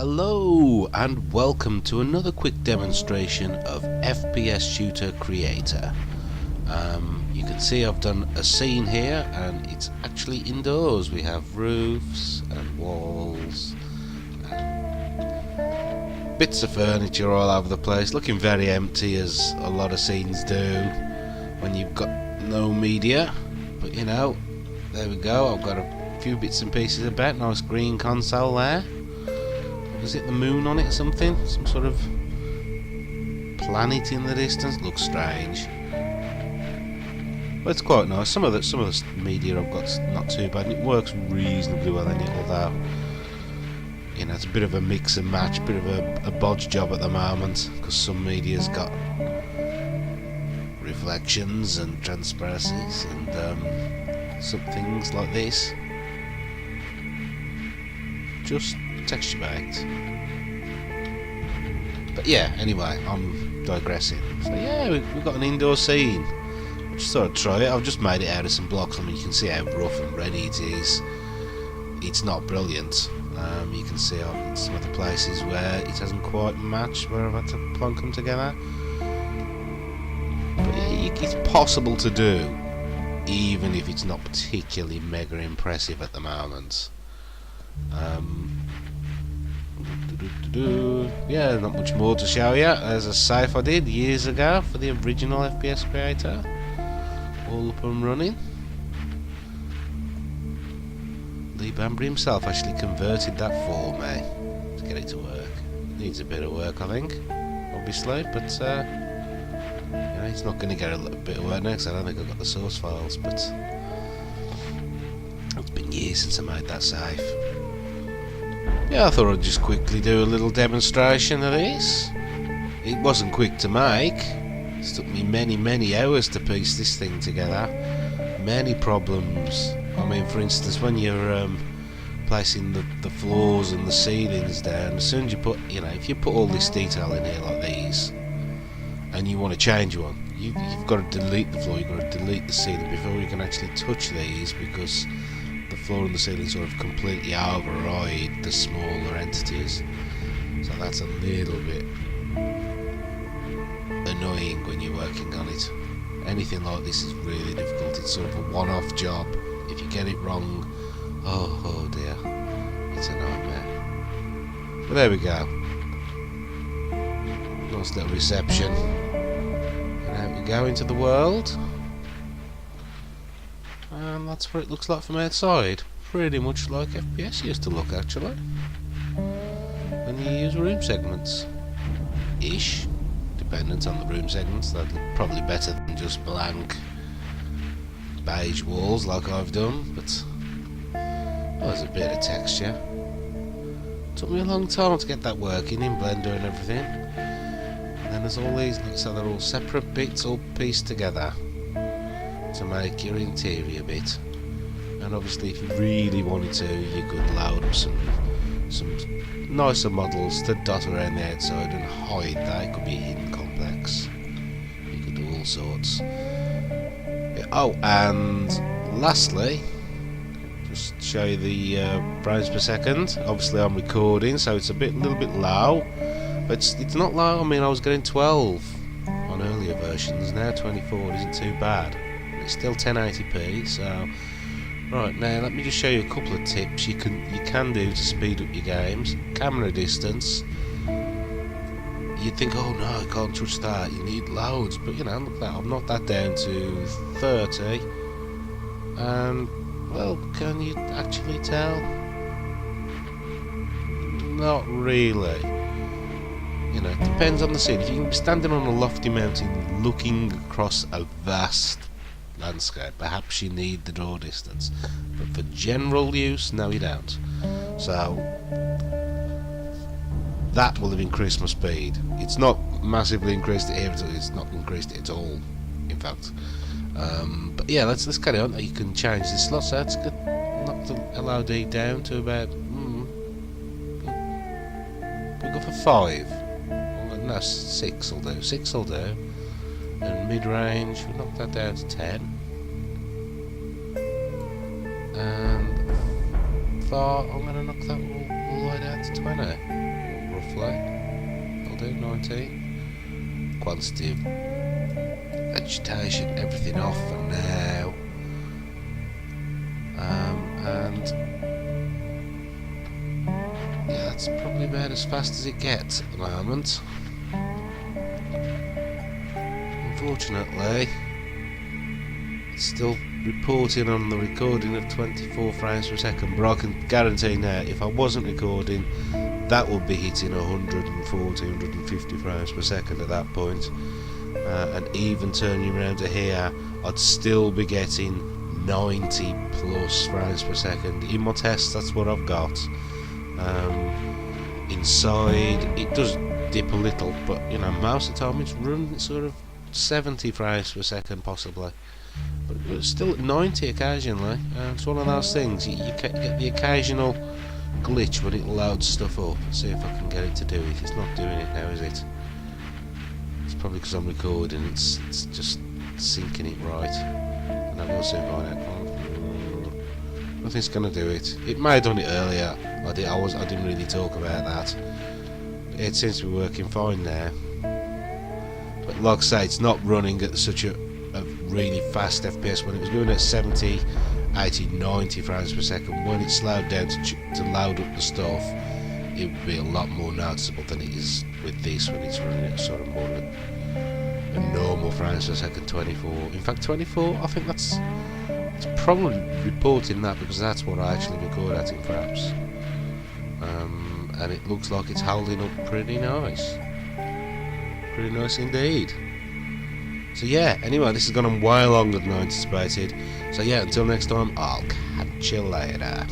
Hello and welcome to another quick demonstration of FPS Shooter Creator. You can see I've done a scene here and it's actually indoors. We have roofs and walls and bits of furniture all over the place, looking very empty as a lot of scenes do when you've got no media. But you know, there we go, I've got a few bits and pieces about. Nice green console there. Is it the moon on it or something? Some sort of planet in the distance? Looks strange. But it's quite nice. Some of the media I've got's not too bad. And it works reasonably well in it, although you know it's a bit of a mix and match, bit of a bodge job at the moment because some media's got reflections and transparencies and some things like this just texture baked. But yeah, anyway, I'm digressing. So yeah, we've got an indoor scene. I just thought I'd try it. I've just made it out of some blocks. I mean, you can see how rough and ready it is. It's not brilliant. You can see some of the places where it hasn't quite matched, where I've had to plonk them together. But yeah, it's possible to do, even if it's not particularly mega impressive at the moment. Yeah, not much more to show you. There's a safe I did years ago for the original FPS Creator, all up and running. Lee Bambury himself actually converted that for me to get it to work. Needs a bit of work, I think, obviously, but you know, it's not going to get a little bit of work next. I don't think I've got the source files, but it's been years since I made that safe. Yeah, I thought I'd just quickly do a little demonstration of this. It wasn't quick to make. It took me many hours to piece this thing together. Many problems. I mean, for instance, when you're placing the floors and the ceilings down, as soon as you put, you know, if you put all this detail in here like these, and you want to change one, you've got to delete the floor, you've got to delete the ceiling before you can actually touch these, because the floor and the ceiling sort of completely override the smaller entities. So that's a little bit annoying when you're working on it. Anything like this is really difficult. It's sort of a one-off job. If you get it wrong, oh dear, it's a nightmare. But there we go. Nice little reception. And out we go into the world. And that's what it looks like from outside. Pretty much like FPS used to look, actually. And you use room segments. Ish. Dependent on the room segments. That'd look probably better than just blank beige walls like I've done. But there's a bit of texture. Took me a long time to get that working in Blender and everything. And then there's all these, like, so they're all separate bits all pieced together to make your interior bit. And obviously if you really wanted to, you could load up some nicer models to dot around the outside and hide that. It could be a hidden complex. You could do all sorts. Yeah. Oh, and lastly, just show you the frames per second. Obviously I'm recording, so it's little bit low, but it's not low. I mean, I was getting 12 on earlier versions. Now 24 isn't too bad. It's still 1080p, so right, now let me just show you a couple of tips you can do to speed up your games. Camera distance. You'd think, oh no, I can't touch that, you need loads, but you know, look at that, I've knocked that down to 30, and well, can you actually tell? Not really. You know, it depends on the scene. If you can be standing on a lofty mountain looking across a vast landscape, perhaps you need the draw distance, but for general use, no, you don't. So that will have increased my speed. It's not massively increased it here, it's not increased it at all, in fact. But yeah, let's carry on. You can change the slot, so let's knock the LOD down to about we'll go for 5. No, 6 will do. 6 will do. And mid-range, we'll knock that down to 10. And far, I'm going to knock that all the way down to 20. roughly. I'll do 19. Quantity of vegetation, everything off for now. And yeah, that's probably about as fast as it gets at the moment. Unfortunately, it's still reporting on the recording of 24 frames per second, but I can guarantee now, if I wasn't recording, that would be hitting 140, 150 frames per second at that point. And even turning around to here, I'd still be getting 90 plus frames per second. In my tests, that's what I've got. Inside, it does dip a little, but you know, most of the time it's running sort of 70 frames per second possibly, but it's still at 90 occasionally. It's one of those things, you get the occasional glitch when it loads stuff up. Let's see if I can get it to do it. It's not doing it now, is it? It's probably because I'm recording, it's just syncing it right, and I will soon find out. Nothing's going to do it. It may have done it earlier. I didn't really talk about that. It seems to be working fine now. But like I say, it's not running at such a really fast FPS. When it was doing at 70, 80, 90 frames per second, when it slowed down to load up the stuff, it would be a lot more noticeable than it is with this when it's running at sort of more than a normal frames per second, 24. In fact, 24, I think it's probably reporting that because that's what I actually record at in frames. And it looks like it's holding up pretty nice. Pretty nice indeed. So yeah, anyway, this has gone on way longer than I anticipated. So yeah, until next time, I'll catch you later.